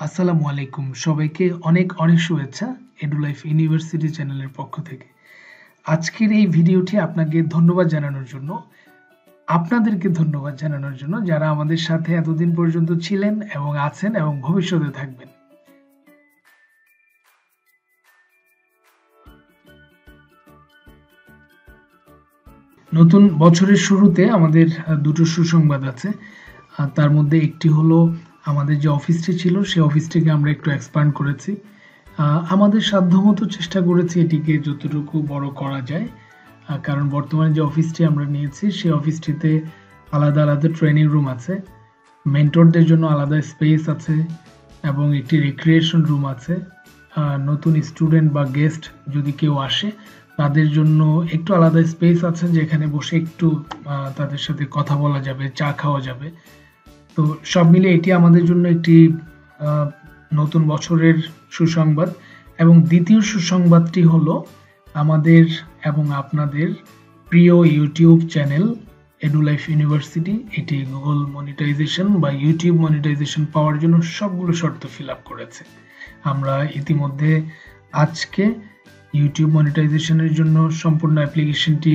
আসসালামু আলাইকুম সবাইকে অনেক শুভেচ্ছা এডুলাইফ ইউনিভার্সিটি চ্যানেলের পক্ষ থেকে। আজকের এই ভিডিওটি আপনাদেরকে ধন্যবাদ জানানোর জন্য যারা আমাদের সাথে এতদিন পর্যন্ত ছিলেন এবং আছেন এবং ভবিষ্যতে থাকবেন। নতুন বছরের শুরুতে আমাদের দুটো সুসংবাদ আছে। তার মধ্যে একটি হলো আমাদের যে অফিসটি ছিল সেই অফিসটিকে আমরা একটু এক্সপ্যান্ড করেছি। আমাদের সাধ্যমতো চেষ্টা করেছি এটিকে যতটুকু বড় করা যায়, কারণ বর্তমানে যে অফিসটি আমরা নিয়েছি সেই অফিসটিতে আলাদা ট্রেনিং রুম আছে, মেন্টরদের জন্য আলাদা স্পেস আছে এবং একটি রিক্রিয়েশন রুম আছে। নতুন স্টুডেন্ট বা গেস্ট যদি কেউ আসে তাদের জন্য একটু আলাদা স্পেস আছে যেখানে বসে একটু তাদের সাথে কথা বলা যাবে, চা খাওয়া যাবে। তো সব মিলে এটি আমাদের জন্য একটি নতুন বছরের সুসংবাদ। এবং দ্বিতীয় সুসংবাদটি হলো আমাদের এবং আপনাদের প্রিয় ইউটিউব চ্যানেল এডুলাইফ ইউনিভার্সিটি এটি গুগল মনিটাইজেশন বা ইউটিউব মনিটাইজেশন পাওয়ার জন্য সবগুলো শর্ত ফিল আপ করেছে। আমরা ইতিমধ্যে আজকে ইউটিউব মনিটাইজেশনের জন্য সম্পূর্ণ অ্যাপ্লিকেশনটি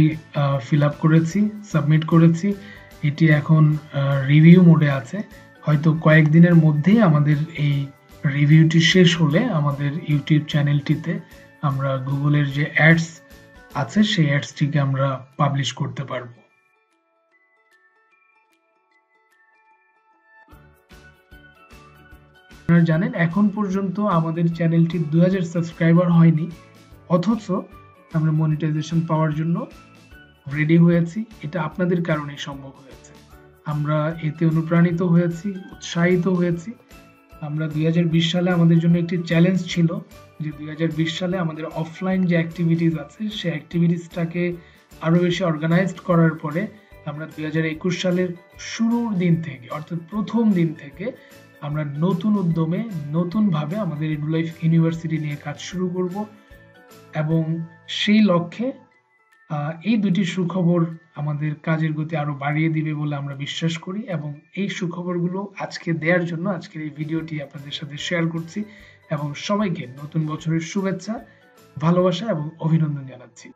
ফিল আপ করেছি, সাবমিট করেছি। এটি এখন রিভিউ মোডে আছে। হয়তো কয়েকদিনের মধ্যেই আমাদের এই রিভিউটি শেষ হলে আমাদের ইউটিউব চ্যানেলটিতে আমরা গুগলের যে অ্যাডস আছে সেই অ্যাডসটিকে আমরা পাবলিশ করতে পারবো। আপনারা জানেন এখন পর্যন্ত আমাদের চ্যানেলটি 2000 সাবস্ক্রাইবার হয়নি, অথচ আমরা মনিটাইজেশন পাওয়ার জন্য রেডি হয়েছি। এটা আপনাদের কারণেই সম্ভব হয়েছে। আমরা এতে অনুপ্রাণিত হয়েছি, উৎসাহিত হয়েছি। আমরা 2020 সালে আমাদের জন্য একটি চ্যালেঞ্জ ছিল যে 2020 সালে আমাদের অফলাইন যে অ্যাক্টিভিটিস আছে সেই অ্যাক্টিভিটিসটাকে আরো বেশি অর্গানাইজড করার পরে আমরা 2021 সালের শুরুর দিন থেকে অর্থাৎ প্রথম দিন থেকে আমরা নতুন উদ্যমে নতুনভাবে আমাদের এডুলাইফ ইউনিভার্সিটি নিয়ে কাজ শুরু করব এবং সেই লক্ষ্যে এই দুটি সুখবর আমাদের কাজের গতি আরো বাড়িয়ে দিবে বলে আমরা বিশ্বাস করি। এবং এই সুখবরগুলো আজকে দেওয়ার জন্য আজকের এই ভিডিওটি আপনাদের সাথে শেয়ার করছি এবং সবাইকে নতুন বছরের শুভেচ্ছা, ভালোবাসা এবং অভিনন্দন জানাচ্ছি।